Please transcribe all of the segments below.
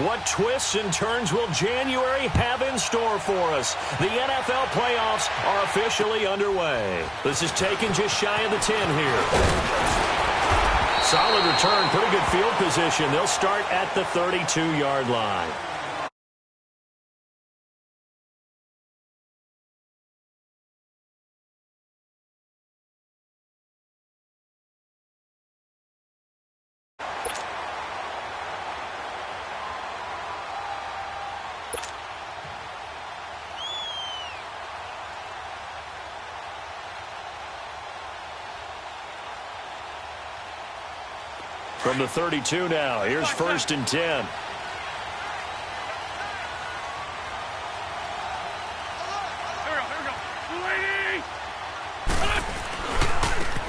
What twists and turns will January have in store for us? The NFL playoffs are officially underway. This is taken just shy of the 10 here. Solid return, pretty good field position. They'll start at the 32-yard line. From the 32 now, here's 1st and 10.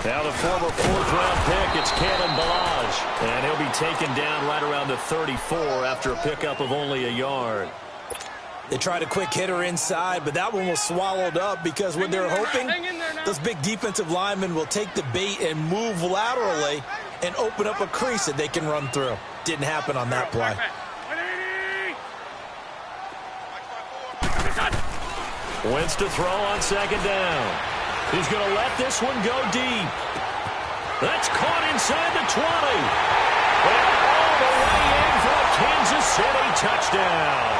Now the former 4th-round pick, it's CallMeCleveland's. And he'll be taken down right around the 34 after a pickup of only a yard. They tried a quick hitter inside, but that one was swallowed up because what they're hoping, those big defensive linemen will take the bait and move laterally and open up a crease that they can run through. Didn't happen on that play. Wentz to throw on 2nd down. He's going to let this one go deep. That's caught inside the 20. And all the way in for a Kansas City touchdown.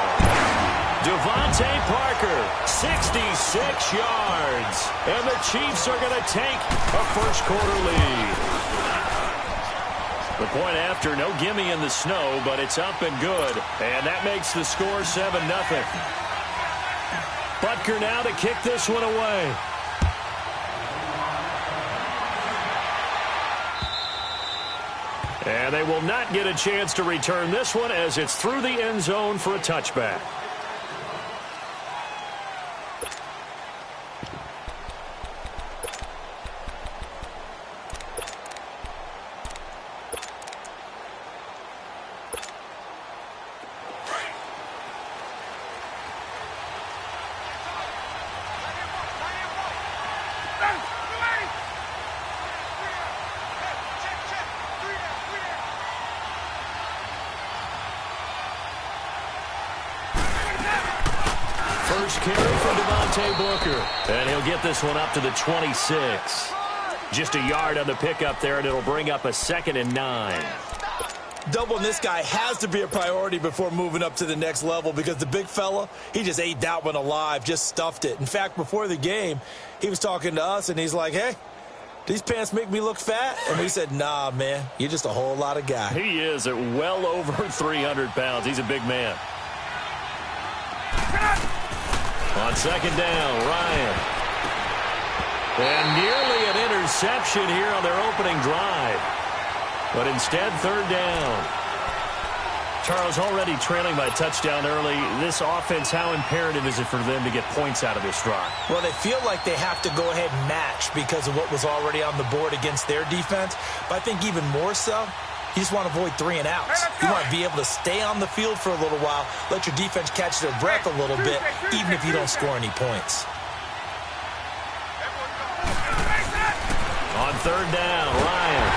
Devontae Parker, 66 yards. And the Chiefs are going to take a first-quarter lead. The point after, no gimme in the snow, but it's up and good. And that makes the score 7-0. Butker now to kick this one away. And they will not get a chance to return this one as it's through the end zone for a touchback. First carry from Devontae Booker. And he'll get this one up to the 26. Just a yard on the pickup there, and it'll bring up a 2nd and 9. Doubling this guy has to be a priority before moving up to the next level because the big fella, he just ate that one alive, just stuffed it. In fact, before the game, he was talking to us, and he's like, hey, these pants make me look fat? And we said, nah, man, you're just a whole lot of guy. He is at well over 300 pounds. He's a big man. On 2nd down, Ryan. And nearly an interception here on their opening drive. But instead, 3rd down. Charles, already trailing by a touchdown early. This offense, how imperative is it for them to get points out of this drive? Well, they feel like they have to go ahead and match because of what was already on the board against their defense. But I think even more so, you just want to avoid 3 and outs. You want to be able to stay on the field for a little while, let your defense catch their breath a little bit, even if you don't score any points. On 3rd down, Ryan.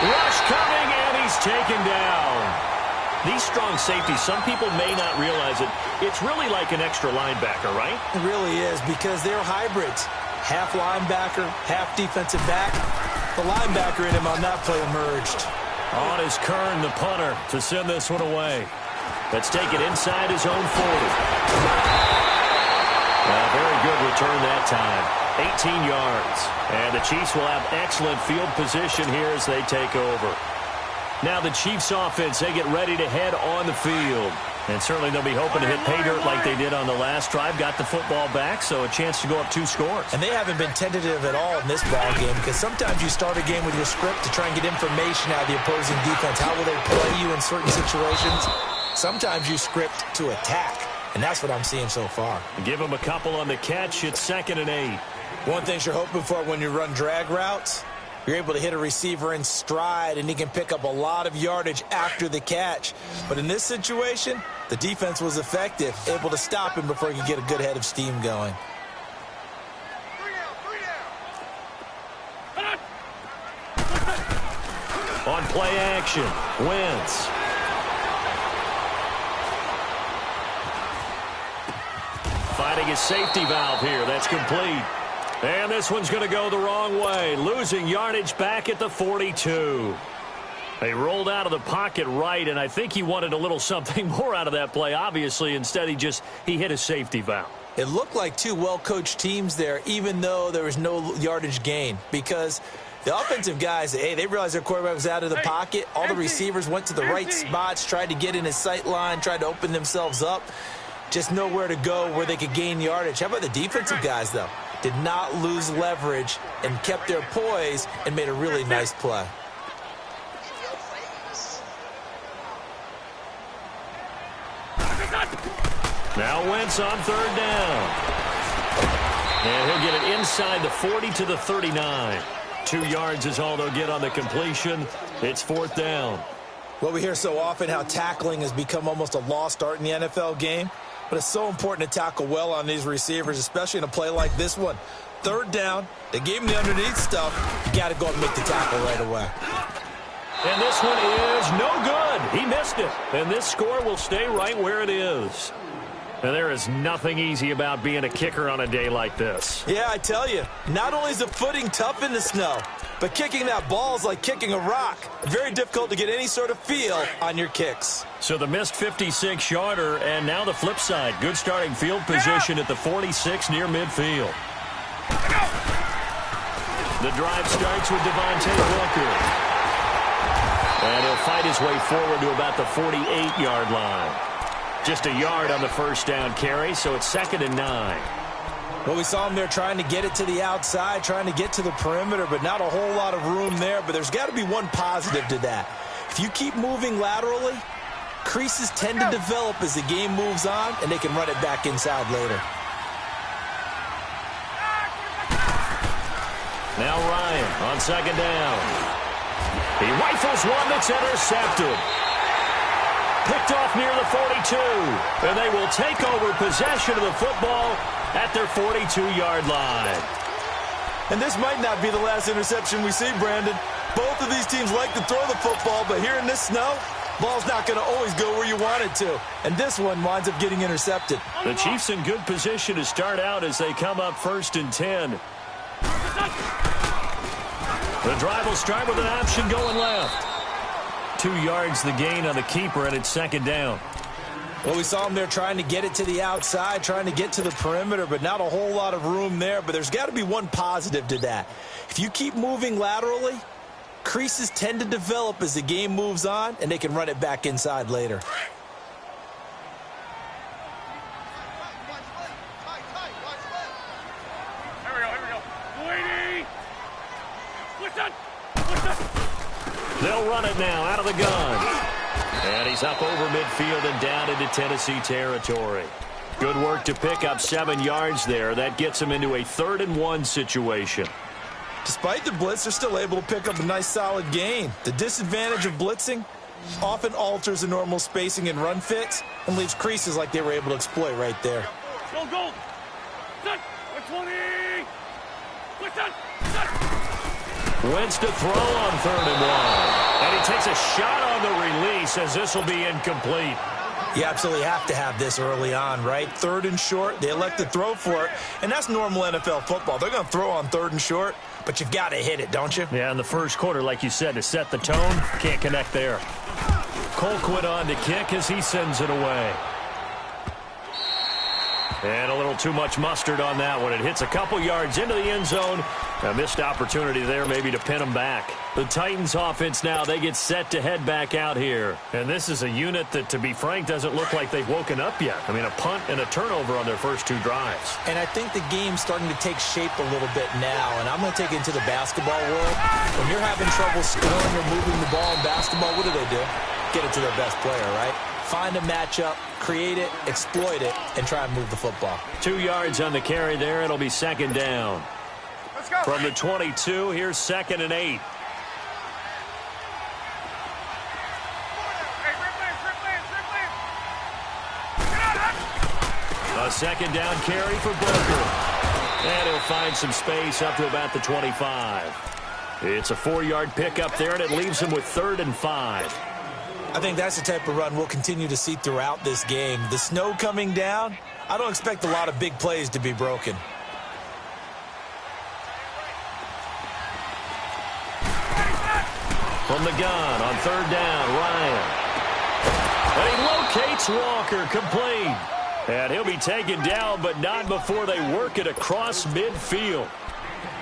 Rush coming, and he's taken down. These strong safeties, some people may not realize it. It's really like an extra linebacker, right? It really is because they're hybrids. Half linebacker, half defensive back. The linebacker in him on that play emerged. On is Kern, the punter, to send this one away. Let's take it inside his own 40. Very good return that time. 18 yards. And the Chiefs will have excellent field position here as they take over. Now the Chiefs offense, they get ready to head on the field. And certainly they'll be hoping to hit pay dirt like they did on the last drive. Got the football back, so a chance to go up 2 scores. And they haven't been tentative at all in this ball game because sometimes you start a game with your script to try and get information out of the opposing defense. How will they play you in certain situations? Sometimes you script to attack, and that's what I'm seeing so far. Give them a couple on the catch. It's 2nd and 8. One thing you're hoping for when you run drag routes, you're able to hit a receiver in stride, and he can pick up a lot of yardage after the catch. But in this situation, the defense was effective, able to stop him before he could get a good head of steam going. play action. Wentz. Finding his safety valve here. That's complete. And this one's going to go the wrong way. Losing yardage back at the 42. They rolled out of the pocket right, and I think he wanted a little something more out of that play, obviously. Instead, he hit a safety valve. It looked like two well-coached teams there, even though there was no yardage gain, because the offensive guys, hey, they realized their quarterback was out of the pocket. All the receivers went to the right spots, tried to get in his sight line, tried to open themselves up. Just nowhere to go where they could gain yardage. How about the defensive guys, though? Did not lose leverage and kept their poise and made a really nice play. Now Wentz on third down. And he'll get it inside the 40 to the 39. 2 yards is all they'll get on the completion. It's fourth down. Well, we hear so often how tackling has become almost a lost art in the NFL game. But it's so important to tackle well on these receivers, especially in a play like this one. Third down, they gave him the underneath stuff. You got to go and make the tackle right away. And this one is no good. He missed it. And this score will stay right where it is. And there is nothing easy about being a kicker on a day like this. Yeah, I tell you, not only is the footing tough in the snow, but kicking that ball is like kicking a rock. Very difficult to get any sort of feel on your kicks. So the missed 56-yarder, and now the flip side. Good starting field position at the 46 near midfield. The drive starts with Devontae Booker. And he'll fight his way forward to about the 48-yard line. Just a yard on the first down carry, so it's 2nd and 9. Well, we saw him there trying to get it to the outside, trying to get to the perimeter, but not a whole lot of room there. But there's got to be one positive to that. If you keep moving laterally, creases tend to develop as the game moves on, and they can run it back inside later. Now Ryan on 2nd down. He rifles one that's intercepted. Picked off near the 42. And they will take over possession of the football at their 42-yard line. And this might not be the last interception we see, Brandon. Both of these teams like to throw the football, but here in this snow, ball's not going to always go where you want it to. And this one winds up getting intercepted. The Chiefs in good position to start out as they come up 1st and 10. The drive will start with an option going left. 2 yards the gain on the keeper, and it's 2nd down. Well, we saw him there trying to get it to the outside, trying to get to the perimeter, but not a whole lot of room there. But there's got to be one positive to that. If you keep moving laterally, creases tend to develop as the game moves on, and they can run it back inside later. They'll run it now out of the gun. And he's up over midfield and down into Tennessee territory. Good work to pick up 7 yards there. That gets him into a 3rd and 1 situation. Despite the blitz, they're still able to pick up a nice solid gain. The disadvantage of blitzing often alters the normal spacing and run fits and leaves creases like they were able to exploit right there. Go, go. Set. 20. Wentz to throw on 3rd and 1. And he takes a shot on the release as this will be incomplete. You absolutely have to have this early on, right? 3rd and short, they elect to throw for it, and that's normal NFL football. They're going to throw on 3rd and short, but you've got to hit it, don't you? Yeah, in the first quarter, like you said, to set the tone, can't connect there. Colquitt on to kick as he sends it away. And a little too much mustard on that one. It hits a couple yards into the end zone. A missed opportunity there maybe to pin them back. The Titans offense now, they get set to head back out here. And this is a unit that, to be frank, doesn't look like they've woken up yet. I mean, a punt and a turnover on their first 2 drives. And I think the game's starting to take shape a little bit now. And I'm going to take it into the basketball world. When you're having trouble scoring or moving the ball in basketball, what do? Get it to their best player, right? Find a matchup, create it, exploit it, and try and move the football. 2 yards on the carry there. It'll be 2nd down. Let's go. From the 22, here's 2nd and 8. A 2nd down carry for Booker. And he'll find some space up to about the 25. It's a 4-yard pickup there, and it leaves him with 3rd and 5. I think that's the type of run we'll continue to see throughout this game. The snow coming down, I don't expect a lot of big plays to be broken. From the gun on 3rd down, Ryan. And he locates Walker, complete. And he'll be taken down, but not before they work it across midfield.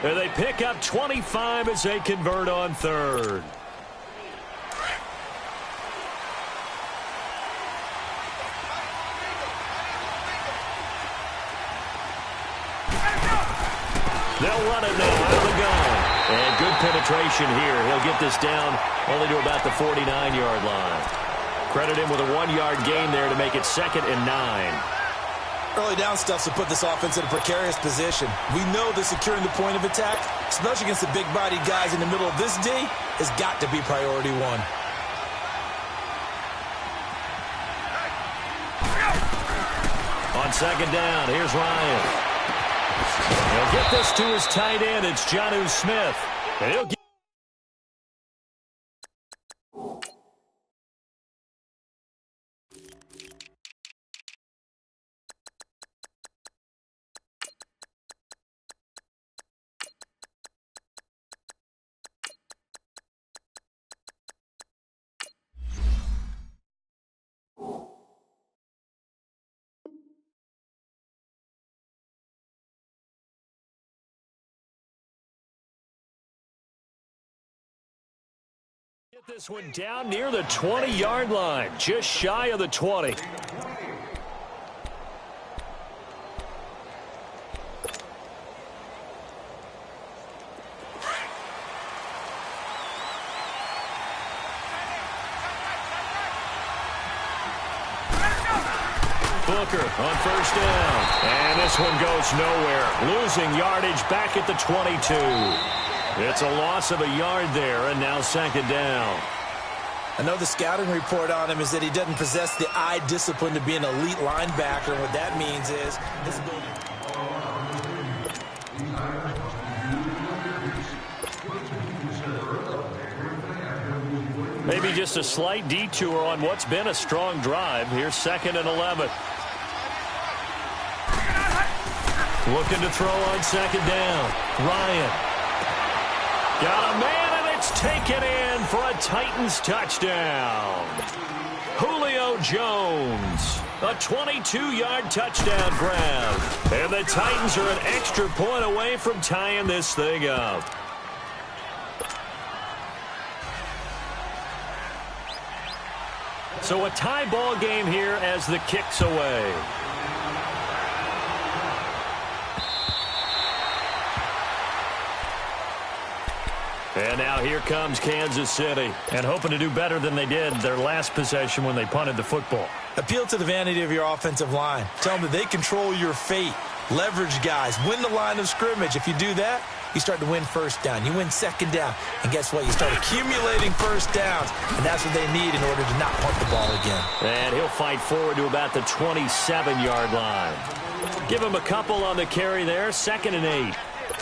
And they pick up 25 as they convert on 3rd. They'll run it now out of the gun. And good penetration here. He'll get this down only to about the 49-yard line. Credit him with a 1-yard gain there to make it 2nd and 9. Early down stuff to put this offense in a precarious position. We know that securing the point of attack, especially against the big-bodied guys in the middle of this D, has got to be priority 1. On 2nd down, here's Ryan. He'll get this to his tight end. It's Jonnu Smith. And he'll get this one down near the 20-yard line, just shy of the 20. Booker on 1st down. And this one goes nowhere. Losing yardage back at the 22. It's a loss of a yard there, and now 2nd down. I know the scouting report on him is that he doesn't possess the eye discipline to be an elite linebacker. What that means is his ability. Maybe just a slight detour on what's been a strong drive. Here's 2nd and 11. Looking to throw on 2nd down. Ryan. Got a man, and it's taken in for a Titans touchdown. Julio Jones, a 22-yard touchdown grab. And the Titans are an extra point away from tying this thing up. So a tie ball game here as the kick's away. And now here comes Kansas City, and hoping to do better than they did their last possession when they punted the football. Appeal to the vanity of your offensive line. Tell them that they control your fate. Leverage guys. Win the line of scrimmage. If you do that, you start to win 1st down. You win 2nd down. And guess what? You start accumulating 1st downs. And that's what they need in order to not punt the ball again. And he'll fight forward to about the 27-yard line. Give him a couple on the carry there. 2nd and 8.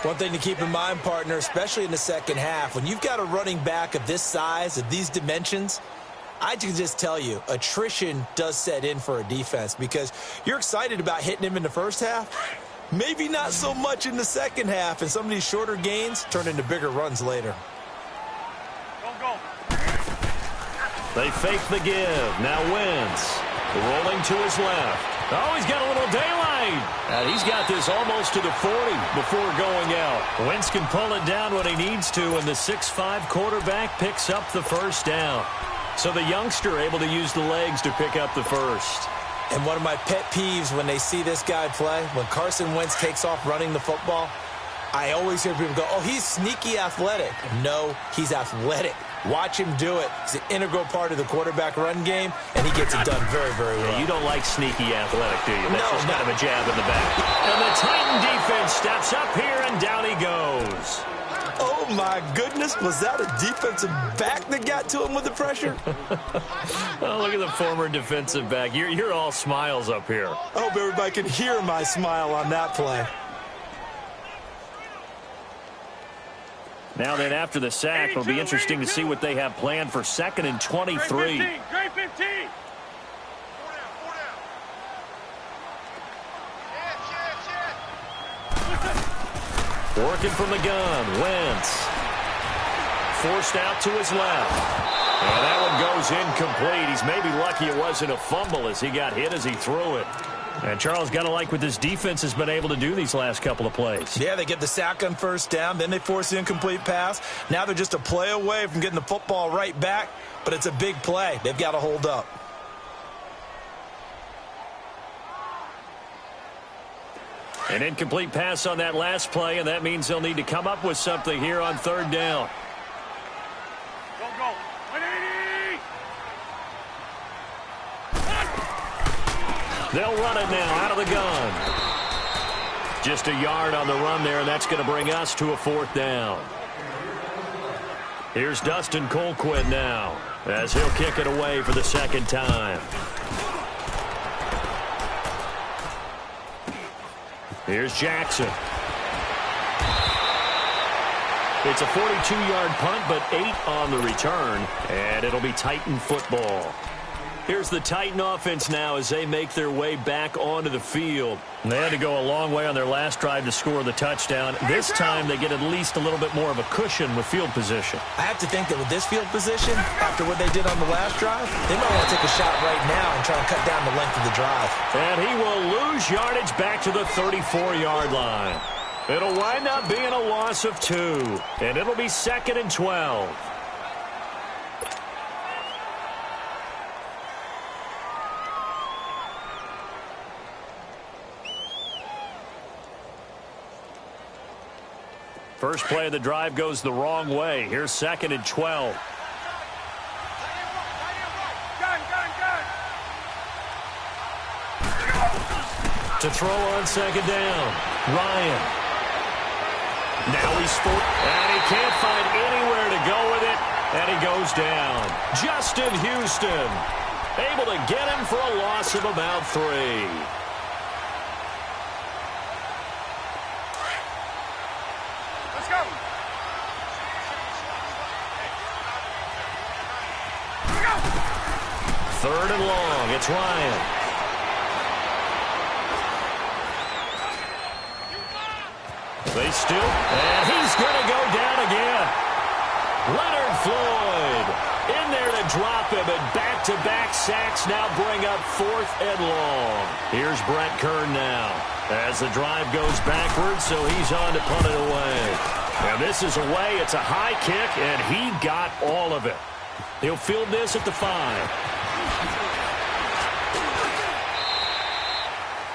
One thing to keep in mind, partner, especially in the 2nd half, when you've got a running back of this size, of these dimensions, I can just tell you, attrition does set in for a defense because you're excited about hitting him in the 1st half, maybe not so much in the 2nd half, and some of these shorter gains turn into bigger runs later. Go. They fake the give. Now Wentz rolling to his left. Oh, he's got a little daylight. And he's got this almost to the 40 before going out. Wentz can pull it down when he needs to, and the 6'5" quarterback picks up the 1st down. So the youngster able to use the legs to pick up the 1st. And one of my pet peeves when they see this guy play, when Carson Wentz takes off running the football, I always hear people go, oh, he's sneaky athletic. No, he's athletic. Watch him do it. It's an integral part of the quarterback run game, and he gets it done very, very well. Yeah, you don't like sneaky athletic, do you? That's just kind of a jab in the back. And the Titan defense steps up here, and down he goes. Oh, my goodness. Was that a defensive back that got to him with the pressure? Oh, look at the former defensive back. You're all smiles up here. I hope everybody can hear my smile on that play. Now then, after the sack, it'll be interesting to see what they have planned for 2nd and 23. Great 15. Working from the gun, Wentz. Forced out to his left. And that one goes incomplete. He's maybe lucky it wasn't a fumble as he got hit as he threw it. And Charles, got to like what this defense has been able to do these last couple of plays. Yeah, they get the sack on first down, then they force the incomplete pass. Now they're just a play away from getting the football right back, but it's a big play. They've got to hold up. An incomplete pass on that last play, and that means they'll need to come up with something here on 3rd down. Go. 180. They'll run it now out of the gun. Just a yard on the run there, and that's going to bring us to a 4th down. Here's Dustin Colquitt now as he'll kick it away for the 2nd time. Here's Jackson. It's a 42-yard punt, but 8 on the return, and it'll be Titan football. Here's the Titan offense now as they make their way back onto the field. And they had to go a long way on their last drive to score the touchdown. This time they get at least a little bit more of a cushion with field position. I have to think that with this field position, after what they did on the last drive, they might want to take a shot right now and try and cut down the length of the drive. And he will lose yardage back to the 34-yard line. It'll wind up being a loss of 2, and it'll be 2nd and 12. First play of the drive goes the wrong way. Here's 2nd and 12. To throw on 2nd down. Ryan. Now he's full. And he can't find anywhere to go with it. And he goes down. Justin Houston. Able to get him for a loss of about 3. Go. 3rd and long. It's Ryan. They still, and he's going to go down again. Leonard Floyd in there to drop him, and back-to-back sacks now bring up 4th and long. Here's Brett Kern now as the drive goes backwards, so he's on to punt it away. And this is away. It's a high kick, and he got all of it. He'll field this at the 5.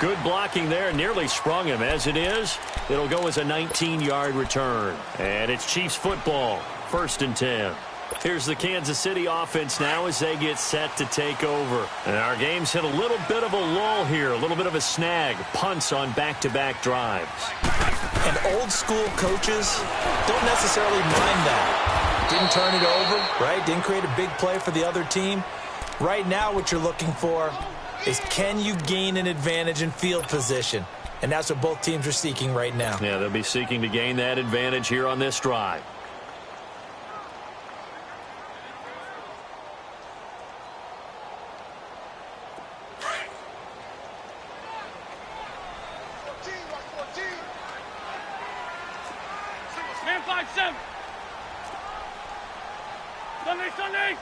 Good blocking there. Nearly sprung him. As it is, it'll go as a 19-yard return. And it's Chiefs football. 1st and 10. Here's the Kansas City offense now as they get set to take over. And our game's hit a little bit of a lull here, a little bit of a snag. Punts on back-to-back drives. And old-school coaches don't necessarily mind that. Didn't turn it over, right? Didn't create a big play for the other team. Right now what you're looking for is, can you gain an advantage in field position? And that's what both teams are seeking right now. Yeah, they'll be seeking to gain that advantage here on this drive. Man 5-7. Sunday.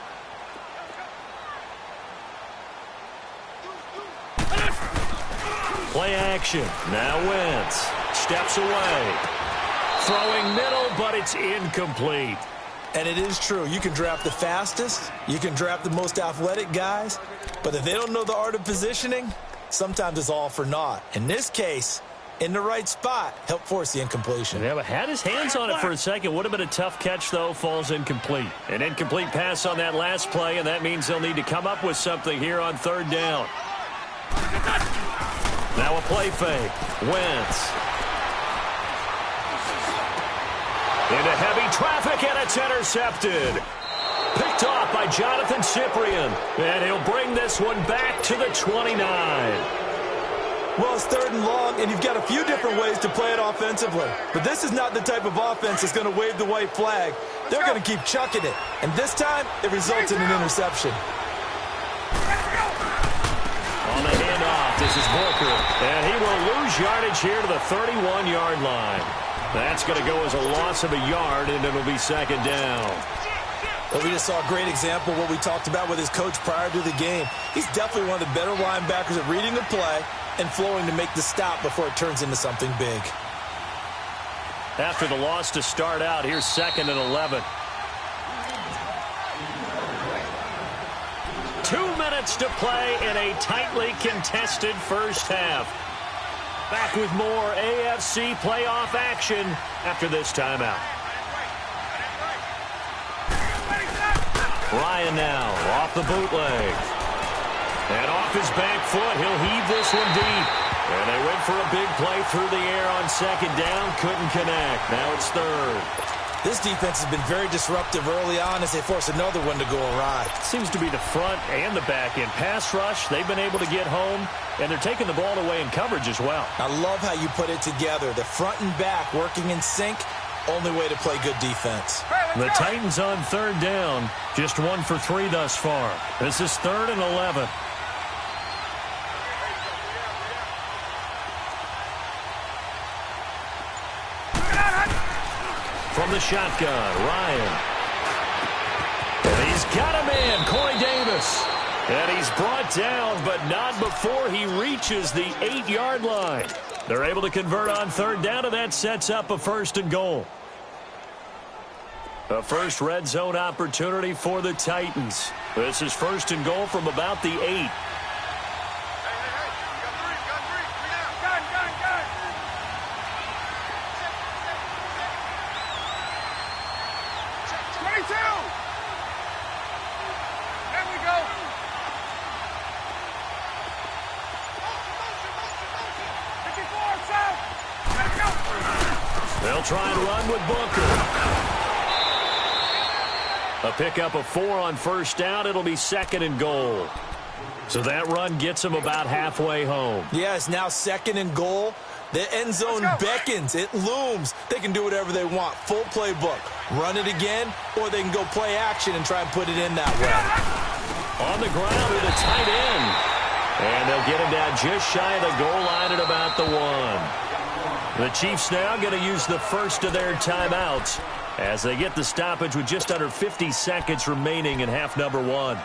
Play action. Now Wentz steps away. Throwing middle, but it's incomplete. And it is true. You can draft the fastest. You can draft the most athletic guys. But if they don't know the art of positioning, sometimes it's all for naught. In this case, in the right spot, help force the incompletion. Yeah, but had his hands on it for a second. Would have been a tough catch, though. Falls incomplete. An incomplete pass on that last play, and that means they'll need to come up with something here on 3rd down. Now a play fake. Wentz. Into heavy traffic, and it's intercepted. Picked off by Jonathan Cyprien. And he'll bring this one back to the 29. Well, it's 3rd and long, and you've got a few different ways to play it offensively. But this is not the type of offense that's going to wave the white flag. They're going to keep chucking it. And this time, it results in an interception. On the handoff, this is Booker. And he will lose yardage here to the 31-yard line. That's going to go as a loss of a yard, and it'll be 2nd down. Well, we just saw a great example of what we talked about with his coach prior to the game. He's definitely one of the better linebackers at reading the play and flowing to make the stop before it turns into something big. After the loss to start out, here's 2nd and 11. 2 minutes to play in a tightly contested first half. Back with more AFC playoff action after this timeout. Ryan now off the bootleg. And off his back foot, he'll heave this one deep. And they went for a big play through the air on 2nd down. Couldn't connect. Now it's 3rd. This defense has been very disruptive early on as they force another one to go awry. Seems to be the front and the back end. Pass rush, they've been able to get home, and they're taking the ball away in coverage as well. I love how you put it together. The front and back working in sync, only way to play good defense. The Titans on 3rd down, just 1 for 3 thus far. This is 3rd and 11. From the shotgun, Ryan. And he's got a man, Corey Davis. And he's brought down, but not before he reaches the 8-yard line. They're able to convert on 3rd down, and that sets up a 1st and goal. A first red zone opportunity for the Titans. This is 1st and goal from about the 8. They'll try and run with Booker. A pickup of 4 on 1st down. It'll be 2nd and goal. So that run gets them about halfway home. Yeah, it's now 2nd and goal. The end zone beckons. It looms. They can do whatever they want. Full playbook. Run it again, or they can go play action and try and put it in that way. On the ground with a tight end. And they'll get him down just shy of the goal line at about the 1. The Chiefs now going to use the first of their timeouts as they get the stoppage with just under 50 seconds remaining in half number 1.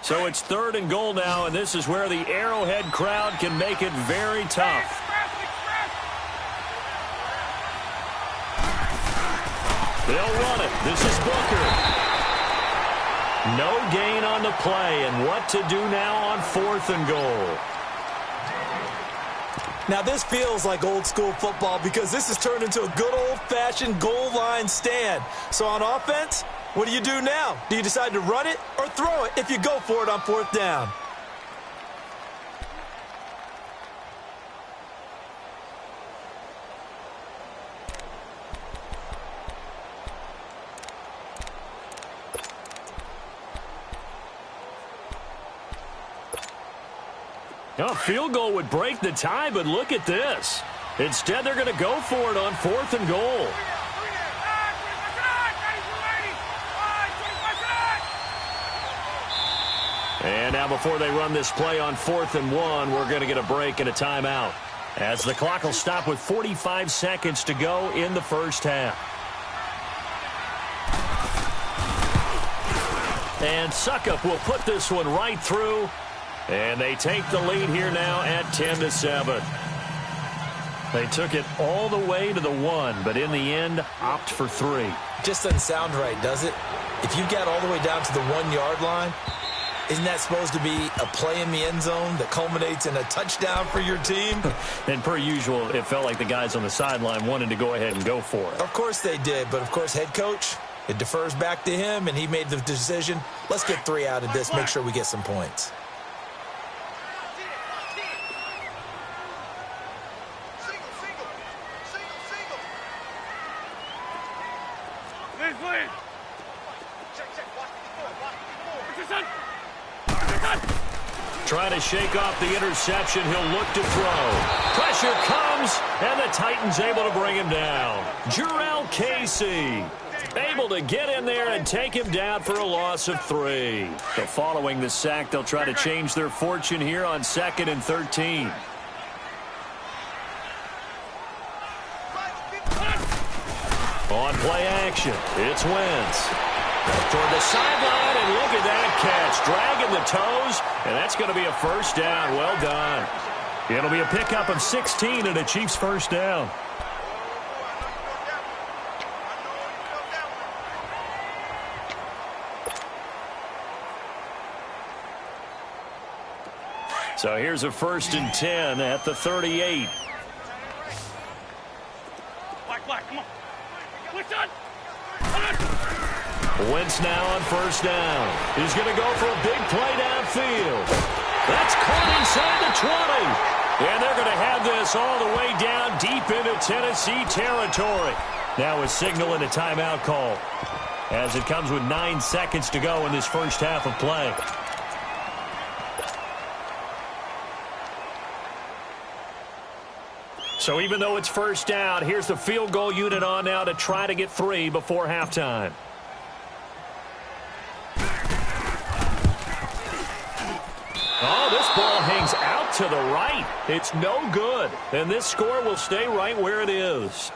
So it's 3rd and goal now, and this is where the Arrowhead crowd can make it very tough. They'll run it. This is Booker. No gain on the play, and what to do now on 4th and goal. Now this feels like old school football because this has turned into a good old-fashioned goal line stand. So on offense, what do you do now? Do you decide to run it or throw it if you go for it on 4th down? A field goal would break the tie, but look at this. Instead, they're going to go for it on 4th and goal. And now before they run this play on 4th and 1, we're going to get a break and a timeout, as the clock will stop with 45 seconds to go in the first half. And Suckup will put this one right through. And they take the lead here now at 10-7. They took it all the way to the 1, but in the end, opt for 3. Just doesn't sound right, does it? If you get all the way down to the 1-yard line, isn't that supposed to be a play in the end zone that culminates in a touchdown for your team? And per usual, it felt like the guys on the sideline wanted to go ahead and go for it. Of course they did, but of course head coach, it defers back to him, and he made the decision, let's get 3 out of this, make sure we get some points. Defense lead. Trying to shake off the interception. He'll look to throw. Pressure comes, and the Titans able to bring him down. Jarrell Casey able to get in there and take him down for a loss of 3. So following the sack, they'll try to change their fortune here on 2nd and 13. On play action, it's Wentz. Toward the sideline, and look at that catch. Dragging the toes, and that's going to be a first down. Well done. It'll be a pickup of 16 and a Chiefs first down. So here's a 1st and 10 at the 38. Black, come on. Listen. Wentz now on 1st down. He's going to go for a big play downfield. That's caught inside the 20. And they're going to have this all the way down deep into Tennessee territory. Now a signal and a timeout call, as it comes with 9 seconds to go in this first half of play. So even though it's first down, here's the field goal unit on now to try to get 3 before halftime. Oh, this ball hangs out to the right. It's no good. And this score will stay right where it is.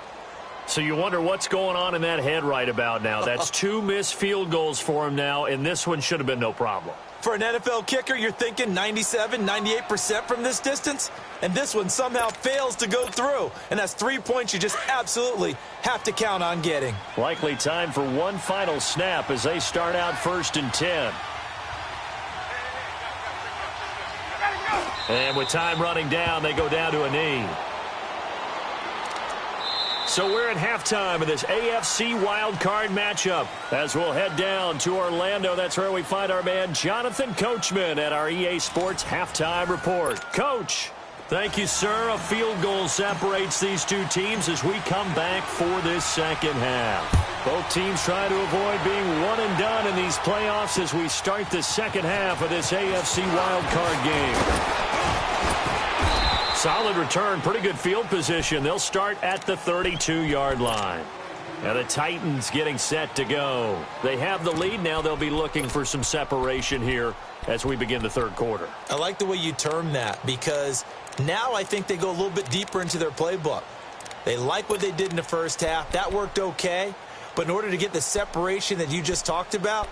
So you wonder what's going on in that head right about now. That's 2 missed field goals for him now, and this one should have been no problem. For an NFL kicker, you're thinking 97, 98% from this distance, and this one somehow fails to go through. And that's 3 points you just absolutely have to count on getting. Likely time for one final snap as they start out 1st and 10. And with time running down, they go down to a knee. So we're at halftime of this AFC wildcard matchup. As we'll head down to Orlando, that's where we find our man Jonathan Coachman at our EA Sports Halftime Report. Coach, thank you, sir. A field goal separates these two teams as we come back for this second half. Both teams trying to avoid being one and done in these playoffs as we start the second half of this AFC wildcard game. Solid return, pretty good field position. They'll start at the 32-yard line. And the Titans getting set to go. They have the lead. Now they'll be looking for some separation here as we begin the third quarter. I like the way you term that, because now I think they go a little bit deeper into their playbook. They like what they did in the first half. That worked okay. But in order to get the separation that you just talked about,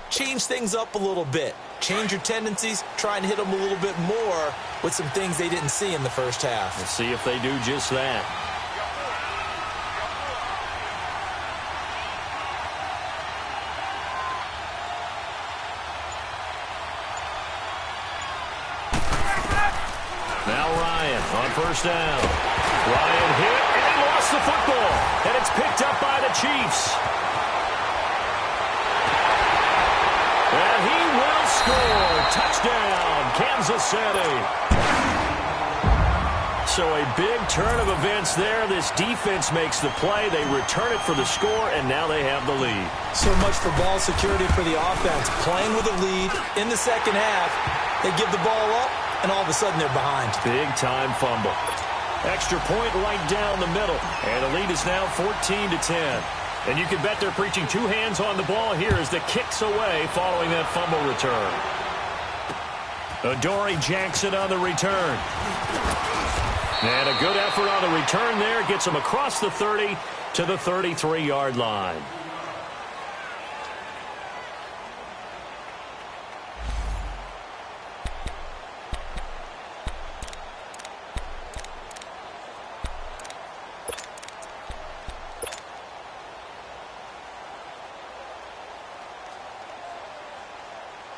change things up a little bit. Change your tendencies, try and hit them a little bit more with some things they didn't see in the first half. We'll see if they do just that. Now Ryan on 1st down. Ryan hit, and he lost the football. And it's picked up by the Chiefs. And he will score. Touchdown, Kansas City. So a big turn of events there. This defense makes the play. They return it for the score, and now they have the lead. So much for ball security for the offense. Playing with a lead in the second half, they give the ball up, and all of a sudden they're behind. Big-time fumble. Extra point right down the middle. And the lead is now 14-10. And you can bet they're preaching 2 hands on the ball here as the kick's away following that fumble return. Adoree Jackson on the return. And a good effort on the return there. Gets him across the 30 to the 33-yard line.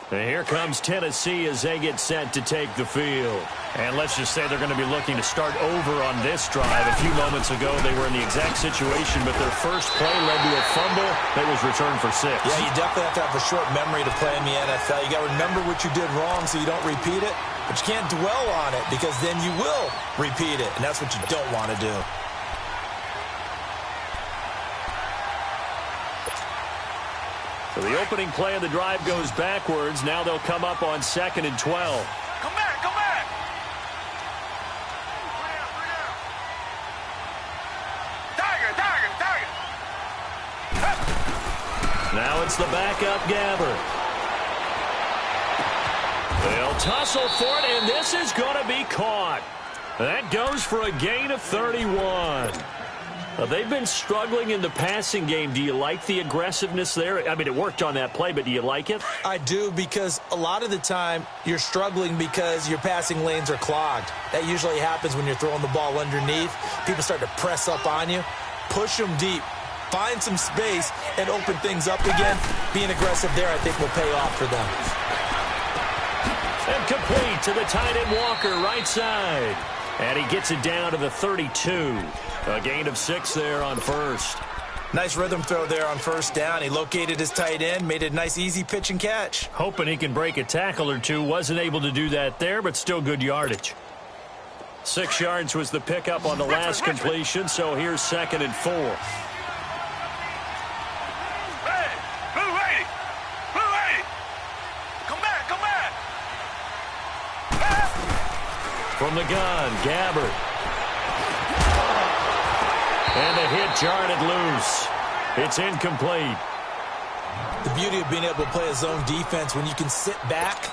And here comes Tennessee as they get set to take the field. And let's just say they're going to be looking to start over on this drive. A few moments ago, they were in the exact situation, but their first play led to a fumble that was returned for 6. Yeah, you definitely have to have a short memory to play in the NFL. You got to remember what you did wrong so you don't repeat it, but you can't dwell on it because then you will repeat it, and that's what you don't want to do. So the opening play of the drive goes backwards. Now they'll come up on 2nd and 12. Come back, come back. Tiger. Now it's the backup Gabbert. They'll tussle for it, and this is going to be caught. That goes for a gain of 31. They've been struggling in the passing game. Do you like the aggressiveness there? I mean, it worked on that play, but do you like it? I do, because a lot of the time you're struggling because your passing lanes are clogged. That usually happens when you're throwing the ball underneath. People start to press up on you. Push them deep. Find some space and open things up again. Being aggressive there, I think, will pay off for them. And complete to the tight end Walker, right side. And he gets it down to the 32. A gain of 6 there on first. Nice rhythm throw there on first down. He located his tight end, made it a nice, easy pitch and catch. Hoping he can break a tackle or two. Wasn't able to do that there, but still good yardage. 6 yards was the pickup on the last completion, so here's 2nd and 4. Hey, blue lady. Blue lady. Come back, come back. From the gun, Gabbert. And the hit jarred it loose. It's incomplete. The beauty of being able to play a zone defense, when you can sit back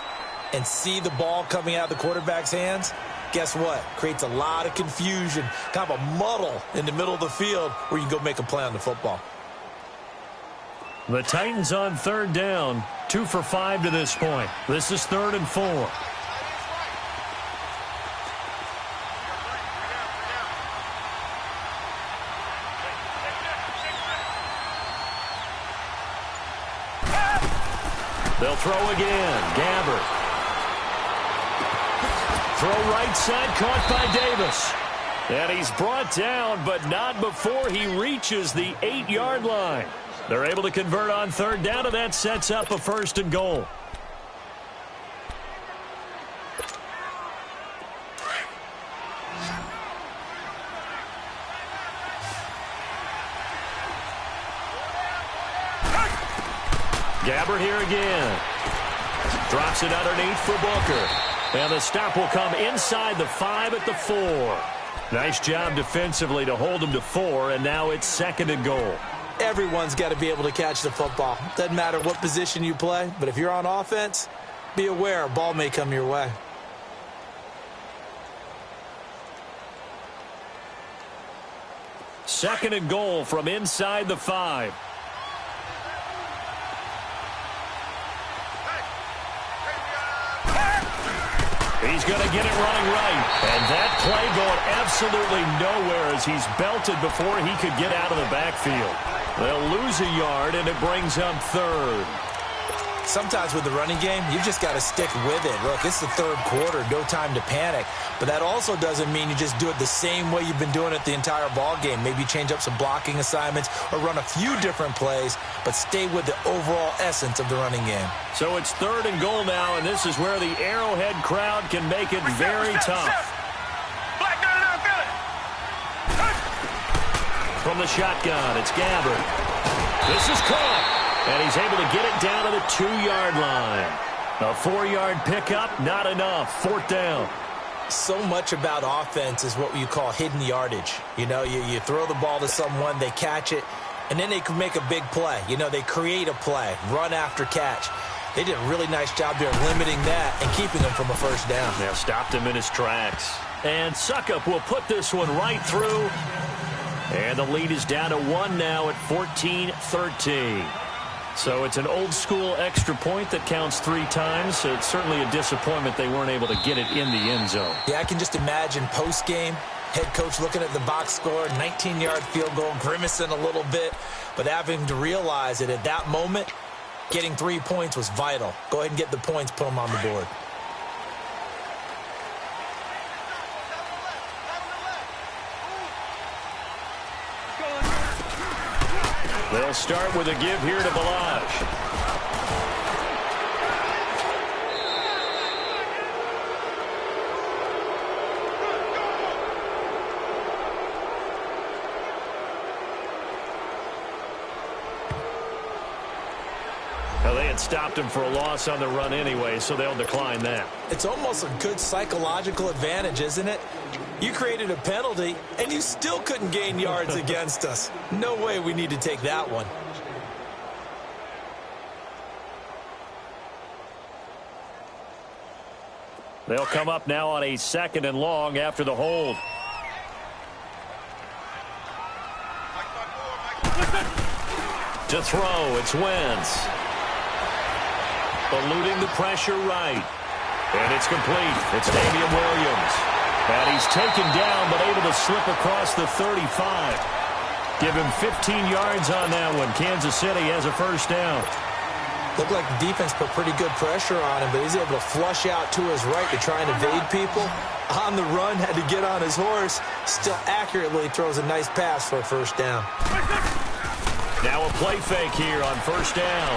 and see the ball coming out of the quarterback's hands, guess what? Creates a lot of confusion, kind of a muddle in the middle of the field where you can go make a play on the football. The Titans on 3rd down, 2 for 5 to this point. This is 3rd and 4. They'll throw again. Gabbert. Throw right side, caught by Davis. And he's brought down, but not before he reaches the 8-yard line. They're able to convert on 3rd down, and that sets up a 1st and goal. Gabbert here again. Drops it underneath for Booker. And the stop will come inside the 5 at the 4. Nice job defensively to hold him to 4, and now it's 2nd and goal. Everyone's got to be able to catch the football. Doesn't matter what position you play, but if you're on offense, be aware a ball may come your way. Second and goal from inside the 5. He's going to get it running right. And that play going absolutely nowhere as he's belted before he could get out of the backfield. They'll lose a yard, and it brings up 3rd. Sometimes with the running game, you've just got to stick with it. Look, it's the 3rd quarter, no time to panic. But that also doesn't mean you just do it the same way you've been doing it the entire ball game. Maybe change up some blocking assignments or run a few different plays, but stay with the overall essence of the running game. So it's 3rd and goal now, and this is where the Arrowhead crowd can make it very tough. Black gun it out, Philly. From the shotgun, it's Gabbert. This is caught. And he's able to get it down to the 2-yard line. A 4-yard pickup, not enough. 4th down. So much about offense is what you call hidden yardage. You know, you throw the ball to someone, they catch it, and then they can make a big play. You know, they create a play, run after catch. They did a really nice job there limiting that and keeping him from a 1st down. Yeah, stopped him in his tracks. And Suckup will put this one right through. And the lead is down to 1 now at 14-13. So it's an old-school extra point that counts 3 times. So it's certainly a disappointment they weren't able to get it in the end zone. Yeah, I can just imagine post-game, head coach looking at the box score, 19-yard field goal, grimacing a little bit, but having to realize that at that moment, getting 3 points was vital. Go ahead and get the points, put them on the board. They'll start with a give here to Balazs. That stopped him for a loss on the run anyway, so they'll decline that. It's almost a good psychological advantage, isn't it? You created a penalty, and you still couldn't gain yards against us. No way we need to take that one. They'll come up now on a 2nd and long after the hold. To throw, it's Wentz. Eluding the pressure right. And it's complete. It's Damian Williams. And he's taken down but able to slip across the 35. Give him 15 yards on that one. Kansas City has a first down. Looked like the defense put pretty good pressure on him, but he's able to flush out to his right to try and evade people. On the run, had to get on his horse. Still accurately throws a nice pass for a first down. Now a play fake here on first down.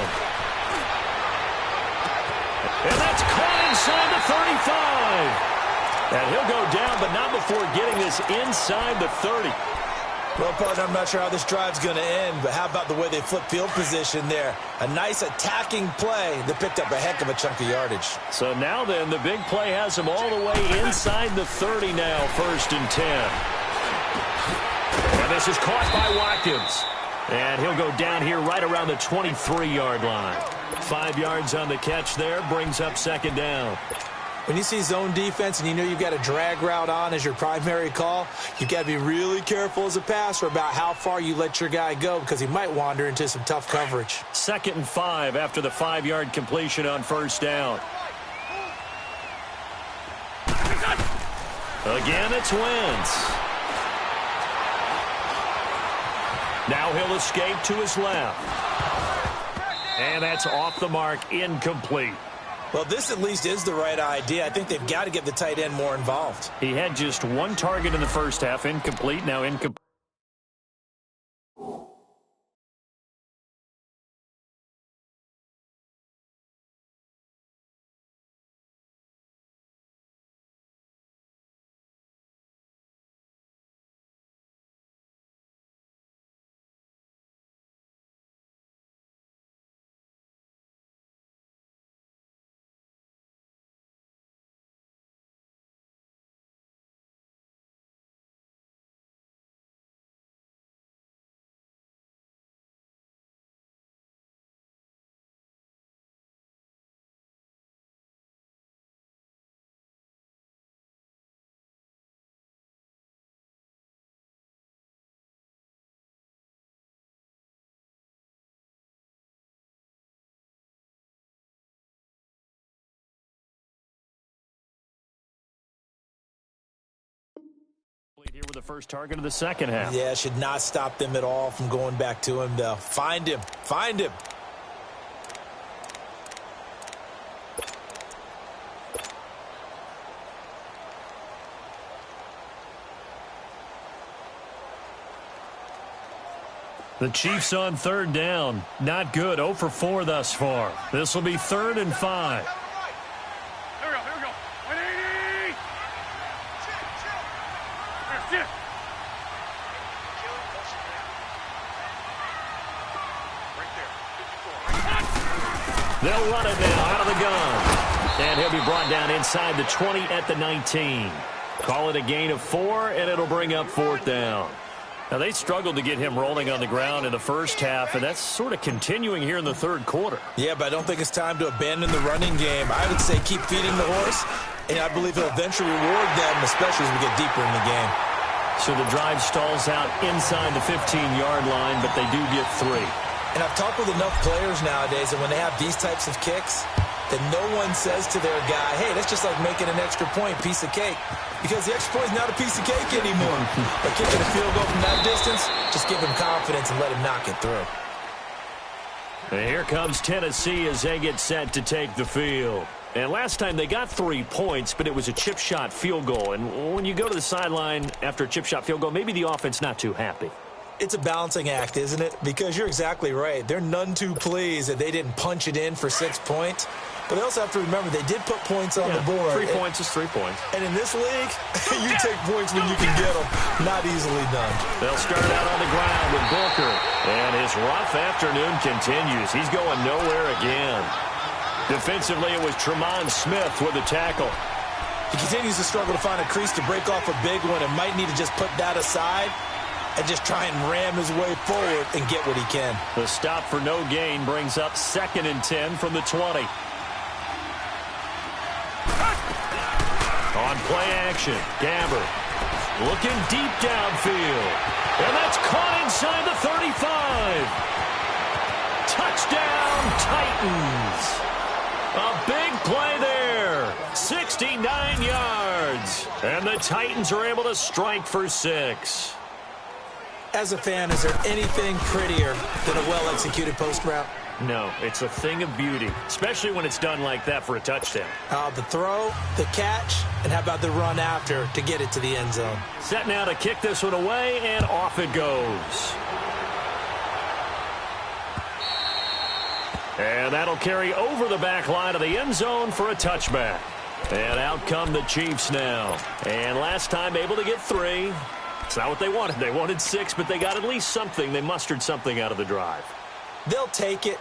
And that's caught inside the 35. And he'll go down, but not before getting this inside the 30. Well, partner, I'm not sure how this drive's going to end, but how about the way they flip field position there? A nice attacking play that picked up a heck of a chunk of yardage. So now then, the big play has him all the way inside the 30 now, 1st and 10. And this is caught by Watkins. And he'll go down here right around the 23-yard line. 5 yards on the catch there, brings up 2nd down. When you see zone defense and you know you've got a drag route on as your primary call, you've got to be really careful as a passer about how far you let your guy go because he might wander into some tough coverage. 2nd and 5 after the 5-yard completion on first down. Again, it's Wentz. Now he'll escape to his left. And that's off the mark, incomplete. Well, this at least is the right idea. I think they've got to get the tight end more involved. He had just 1 target in the first half, incomplete, now incomplete. Here with the first target of the second half. Yeah, should not stop them at all from going back to him, though. Find him. Find him. The Chiefs on 3rd down. Not good. 0 for 4 thus far. This will be 3rd and 5. Here we go. 180. Here. Right there. 54. They'll run it now out of the gun. And he'll be brought down inside the 20 at the 19. Call it a gain of 4, and it'll bring up 4th down. Now, they struggled to get him rolling on the ground in the first half, and that's sort of continuing here in the 3rd quarter. Yeah, but I don't think it's time to abandon the running game. I would say keep feeding the horse, and I believe he'll eventually reward them, especially as we get deeper in the game. So the drive stalls out inside the 15-yard line, but they do get 3. And I've talked with enough players nowadays that when they have these types of kicks, that no one says to their guy, hey, that's just like making an extra point, piece of cake. Because the extra point is not a piece of cake anymore. By kicking a field goal from that distance, just give him confidence and let him knock it through. And here comes Tennessee as they get set to take the field. And last time they got 3 points, but it was a chip shot field goal. And when you go to the sideline after a chip shot field goal, maybe the offense not too happy. It's a balancing act, isn't it? Because you're exactly right. They're none too pleased that they didn't punch it in for 6 points. But they also have to remember they did put points on the board. 3 points is 3 points. And in this league, you take points when you can get them. Not easily done. They'll start out on the ground with Booker. And his rough afternoon continues. He's going nowhere again. Defensively, it was Tremont Smith with the tackle. He continues to struggle to find a crease to break off a big one and might need to just put that aside and just try and ram his way forward and get what he can. The stop for no gain brings up 2nd and 10 from the 20. On play action, Gabbert looking deep downfield. And that's caught inside the 35. Touchdown, Titans. A big play there. 69 yards. And the Titans are able to strike for 6. As a fan, is there anything prettier than a well-executed post route? No, it's a thing of beauty, especially when it's done like that for a touchdown. The throw, the catch, and how about the run after to get it to the end zone? Set now to kick this one away, and off it goes. And that'll carry over the back line of the end zone for a touchback. And out come the Chiefs now. And last time able to get 3. It's not what they wanted. They wanted 6, but they got at least something. They mustered something out of the drive. They'll take it.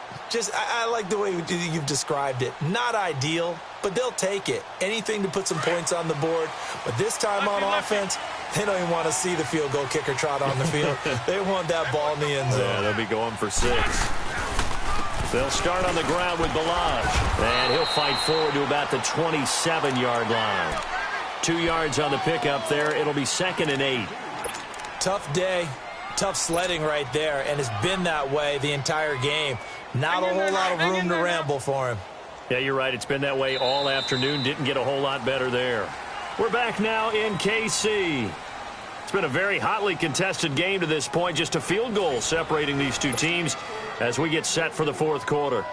I like the way you've described it. Not ideal, but they'll take it. Anything to put some points on the board. But this time on offense, they don't even want to see the field goal kicker trot on the field. They want that ball in the end zone. Yeah, they'll be going for 6. They'll start on the ground with Balaj. And he'll fight forward to about the 27-yard line. 2 yards on the pickup there. It'll be 2nd and 8. Tough day, tough sledding right there, and it's been that way the entire game. Not a whole lot of room to ramble for him. Yeah, you're right. It's been that way all afternoon. Didn't get a whole lot better there. We're back now in KC. It's been a very hotly contested game to this point. Just a field goal separating these two teams as we get set for the 4th quarter.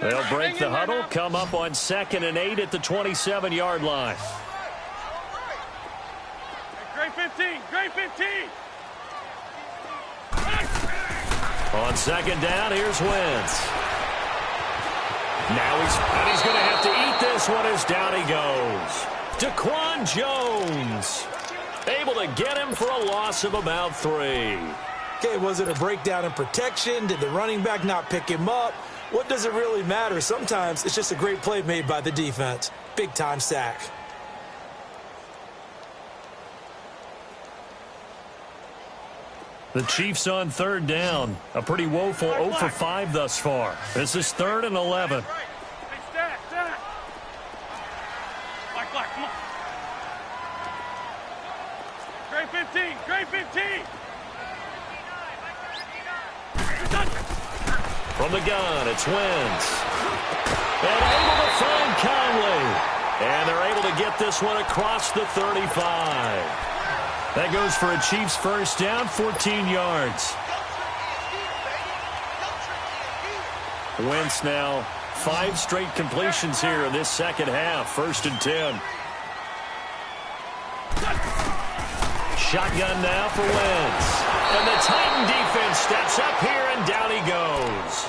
They'll break the huddle, come up on 2nd and 8 at the 27-yard line. Great 15, great 15. On 2nd down, here's Wentz. Now he's going to have to eat this one as down he goes. Daquan Jones able to get him for a loss of about 3. Okay, was it a breakdown in protection? Did the running back not pick him up? What does it really matter? Sometimes it's just a great play made by the defense. Big-time sack. The Chiefs on 3rd down. A pretty woeful 0 for 5 thus far. This is 3rd and 11. Hey, stack. Black, come on. Great 15, great 15. From the gun, it's Wentz. And able to find Conley. And they're able to get this one across the 35. That goes for a Chiefs first down, 14 yards. Wentz now 5 straight completions here in this second half. 1st and 10. Shotgun now for Wentz. And the Titan defense steps up here, and down he goes.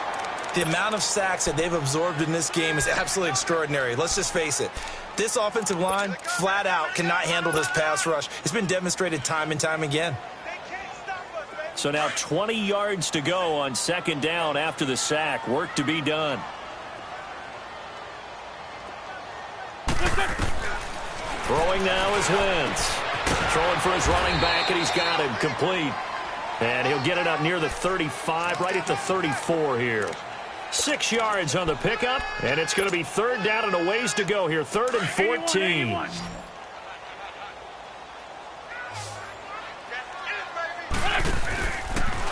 The amount of sacks that they've absorbed in this game is absolutely extraordinary. Let's just face it. This offensive line, flat out, cannot handle this pass rush. It's been demonstrated time and time again. So now 20 yards to go on 2nd down after the sack. Work to be done. Throwing now is Wentz. Throwing for his running back, and he's got him complete. And he'll get it up near the 35, right at the 34 here. 6 yards on the pickup, and it's going to be 3rd down and a ways to go here. 3rd and 14.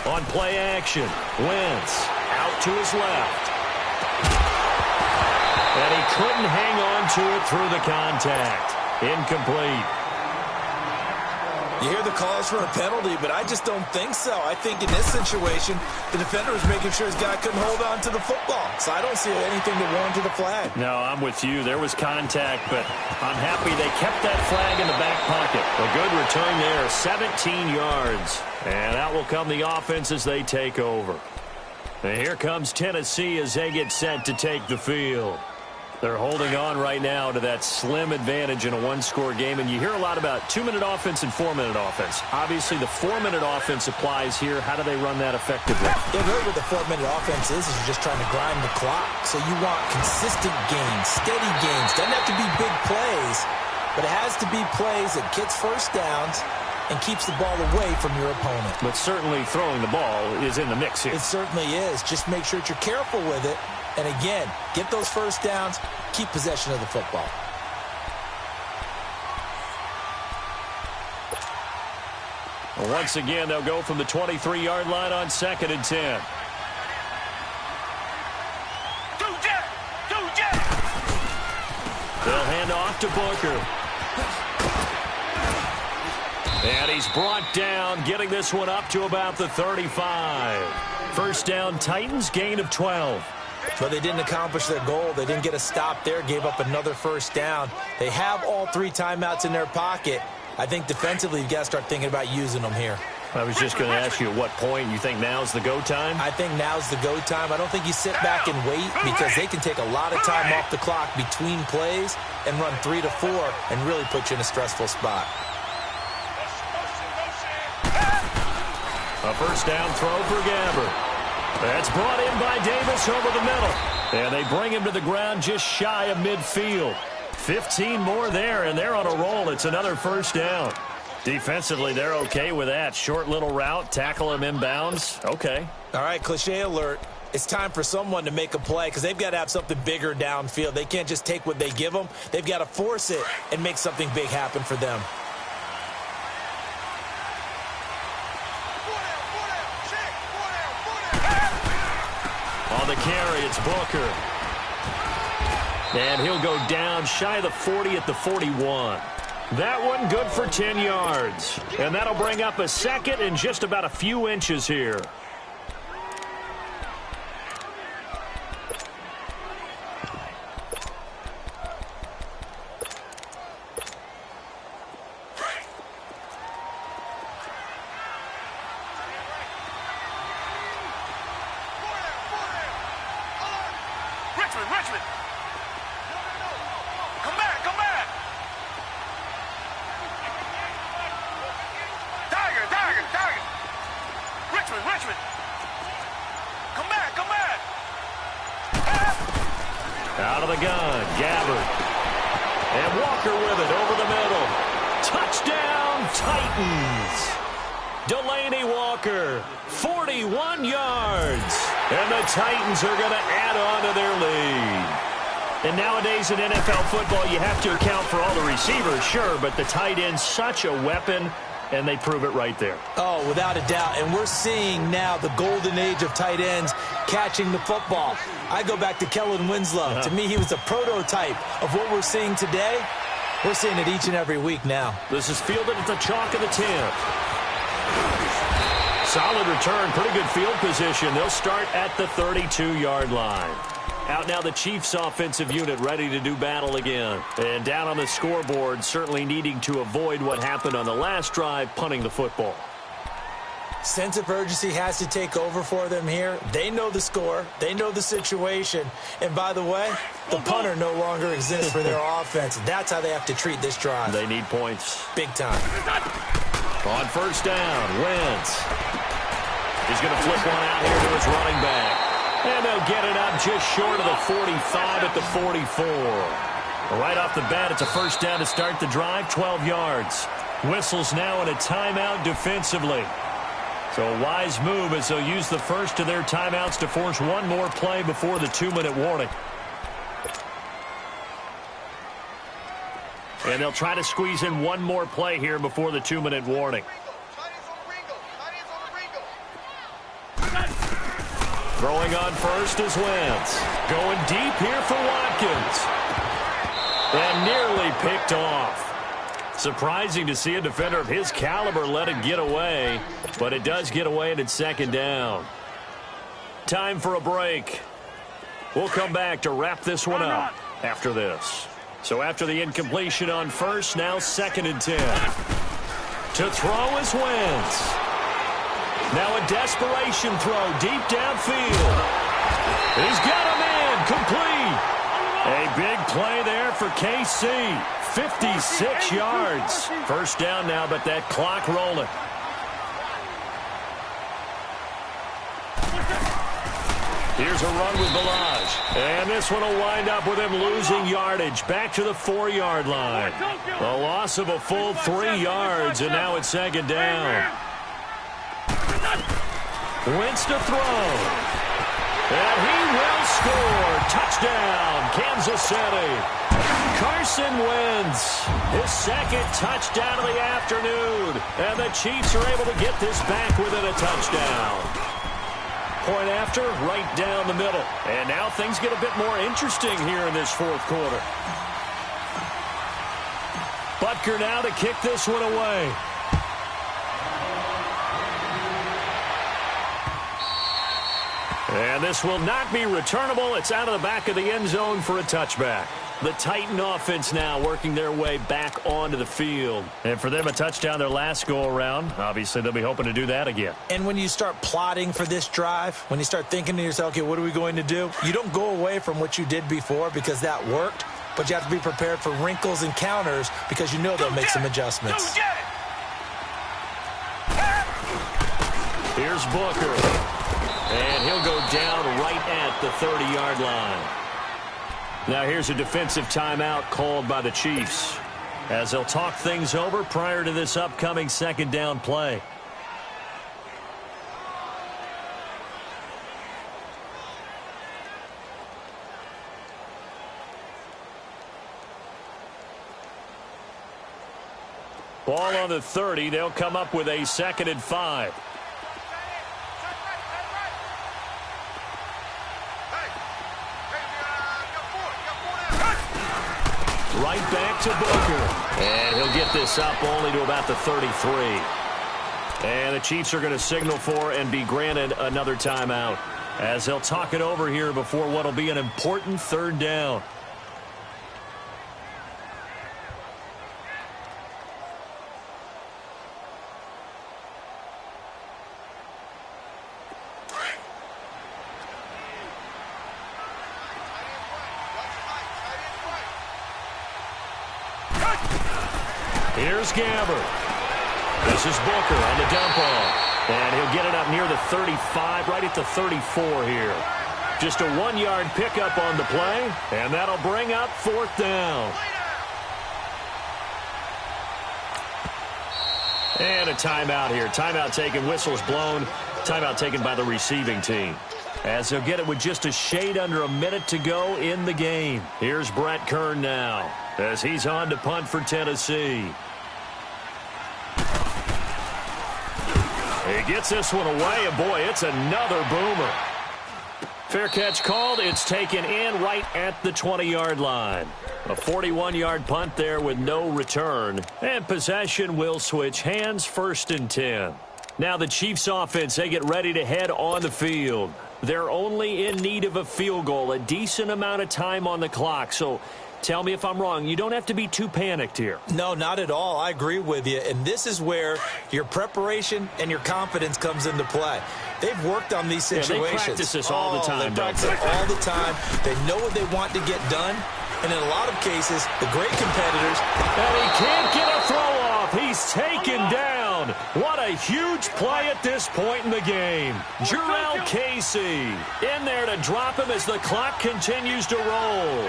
On play action, Wentz out to his left. And he couldn't hang on to it through the contact. Incomplete. You hear the calls for a penalty, but I just don't think so. I think in this situation, the defender was making sure his guy couldn't hold on to the football. So I don't see anything to warrant the flag. No, I'm with you. There was contact, but I'm happy they kept that flag in the back pocket. A good return there, 17 yards. And out will come the offense as they take over. And here comes Tennessee as they get set to take the field. They're holding on right now to that slim advantage in a one-score game, and you hear a lot about 2-minute offense and 4-minute offense. Obviously, the 4-minute offense applies here. How do they run that effectively? Yeah, really what the 4-minute offense is you're just trying to grind the clock. So you want consistent gains, steady gains. Doesn't have to be big plays, but it has to be plays that gets first downs and keeps the ball away from your opponent. But certainly throwing the ball is in the mix here. It certainly is. Just make sure that you're careful with it. And again, get those first downs, keep possession of the football. Once again, they'll go from the 23-yard line on 2nd and 10. They'll hand off to Booker. And he's brought down, getting this one up to about the 35. First down, Titans, gain of 12. But they didn't accomplish their goal. They didn't get a stop there, gave up another first down. They have all 3 timeouts in their pocket. I think defensively you've got to start thinking about using them here. I was just going to ask you at what point you think now's the go time? I think now's the go time. I don't think you sit back and wait because they can take a lot of time off the clock between plays and run 3 to 4 and really put you in a stressful spot. A first down throw for Gabbert. That's brought in by Davis over the middle. And they bring him to the ground just shy of midfield. 15 more there, and they're on a roll. It's another first down. Defensively, they're okay with that. Short little route, tackle him inbounds. Okay. All right, cliche alert. It's time for someone to make a play because they've got to have something bigger downfield. They can't just take what they give them. They've got to force it and make something big happen for them. On the carry, it's Booker. And he'll go down shy of the 40 at the 41. That one good for 10 yards. And that'll bring up a second and just about a few inches here. Richmond. Come back. Tiger. Richmond. Come back. Out of the gun, Gabbert. And Walker with it over the middle. Touchdown, Titans. Delaney Walker, 41 yards. And the Titans are going to add on to their lead. And nowadays in NFL football, you have to account for all the receivers, sure, but the tight end's such a weapon, and they prove it right there. Oh, without a doubt. And we're seeing now the golden age of tight ends catching the football. I go back to Kellen Winslow. To me, he was a prototype of what we're seeing today. We're seeing it each and every week now. This is fielded at the chalk of the 10. Solid return, pretty good field position. They'll start at the 32-yard line. Out now the Chiefs offensive unit ready to do battle again. And down on the scoreboard, certainly needing to avoid what happened on the last drive, punting the football. Sense of urgency has to take over for them here. They know the score. They know the situation. And by the way, the punter no longer exists for their offense. That's how they have to treat this drive. They need points. Big time. On first down, Wentz. He's going to flip one out here to his running back. And they'll get it up just short of the 45 at the 44. Right off the bat, it's a first down to start the drive, 12 yards. Whistles now in a timeout defensively. So a wise move as they'll use the first of their timeouts to force one more play before the 2-minute warning. And they'll try to squeeze in one more play here before the 2-minute warning. Throwing on first is Wentz. Going deep here for Watkins. And nearly picked off. Surprising to see a defender of his caliber let it get away, but it does get away and it's second down. Time for a break. We'll come back to wrap this one up after this. So after the incompletion on first, now 2nd and 10. To throw is Wentz. Now a desperation throw deep downfield. He's got a man complete. A big play there for KC. 56 yards. First down now, but that clock rolling. Here's a run with Balaj. And this one will wind up with him losing yardage. Back to the 4-yard line. A loss of a full 3 yards, and now it's second down. Wentz to throw. And he will score. Touchdown, Kansas City. Carson Wentz, his second touchdown of the afternoon. And the Chiefs are able to get this back within a touchdown. Point after, right down the middle. And now things get a bit more interesting here in this fourth quarter. Butker now to kick this one away. And this will not be returnable. It's out of the back of the end zone for a touchback. The Titan offense now working their way back onto the field. And for them, a touchdown their last go-around. Obviously, they'll be hoping to do that again. And when you start plotting for this drive, when you start thinking to yourself, okay, what are we going to do? You don't go away from what you did before because that worked, but you have to be prepared for wrinkles and counters because you know they'll make some adjustments. Here's Booker. And he'll go down right at the 30-yard line. Now here's a defensive timeout called by the Chiefs as they'll talk things over prior to this upcoming second down play. Ball on the 30. They'll come up with a 2nd and 5. Right back to Booker. And he'll get this up only to about the 33. And the Chiefs are going to signal for and be granted another timeout as they'll talk it over here before what will be an important third down. Here's Gabbert. This is Booker on the dump off. And he'll get it up near the 35, right at the 34 here. Just a 1-yard pickup on the play, and that'll bring up 4th down. And a timeout here. Timeout taken, whistles blown. Timeout taken by the receiving team. As they'll get it with just a shade under a minute to go in the game. Here's Brett Kern now as he's on to punt for Tennessee. He gets this one away, and boy, it's another boomer. Fair catch called. It's taken in right at the 20-yard line. A 41-yard punt there with no return. And possession will switch hands, 1st and 10. Now the Chiefs offense, they get ready to head on the field. They're only in need of a field goal, a decent amount of time on the clock. So tell me if I'm wrong. You don't have to be too panicked here. No, not at all. I agree with you. And this is where your preparation and your confidence comes into play. They've worked on these situations. Yeah, they practice this all the time. They practice it all the time. They know what they want to get done. And in a lot of cases, the great competitors. And he can't get a throw off. He's taken down. What a huge play at this point in the game. Jurrell Casey in there to drop him as the clock continues to roll.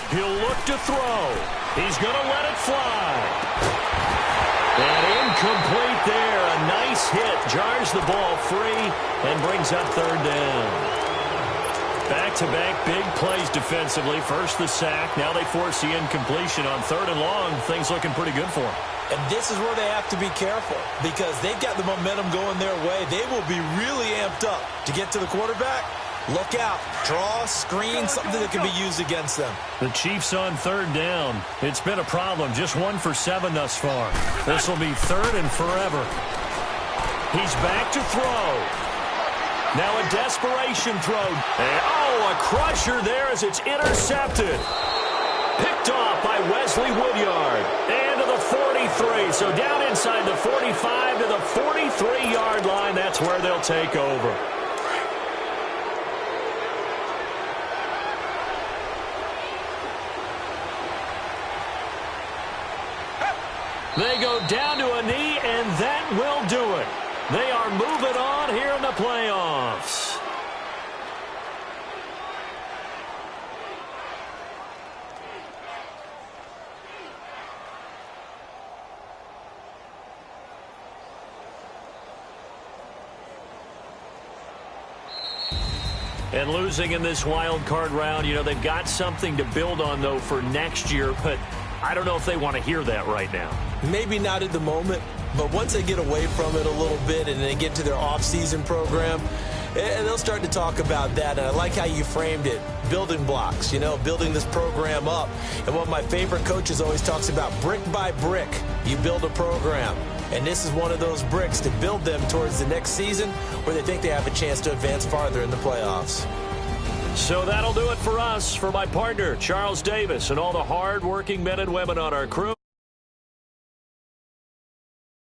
He'll look to throw. He's going to let it fly. And incomplete there. A nice hit. Jars the ball free and brings up 3rd down. Back-to-back big plays defensively. First the sack. Now they force the incompletion on 3rd and long. Things looking pretty good for them. And this is where they have to be careful because they've got the momentum going their way. They will be really amped up to get to the quarterback. Look out. Draw, screen, something that can be used against them. The Chiefs on third down. It's been a problem. Just 1 for 7 thus far. This will be third and forever. He's back to throw. Now a desperation throw. And, a crusher there as it's intercepted. Picked off by Wesley Woodyard. And to the 43. So down inside the 45 to the 43-yard line. That's where they'll take over. They go down to a knee, and that will do it. They are moving on here in the playoffs. And losing in this wild card round, they've got something to build on, though, for next year, but I don't know if they want to hear that right now. Maybe not at the moment, but once they get away from it a little bit and they get to their off-season program, they'll start to talk about that. And I like how you framed it, building blocks, building this program up. And what my favorite coaches always talks about, brick by brick, you build a program. And this is one of those bricks to build them towards the next season where they think they have a chance to advance farther in the playoffs. So that'll do it for us. For my partner, Charles Davis, and all the hard-working men and women on our crew.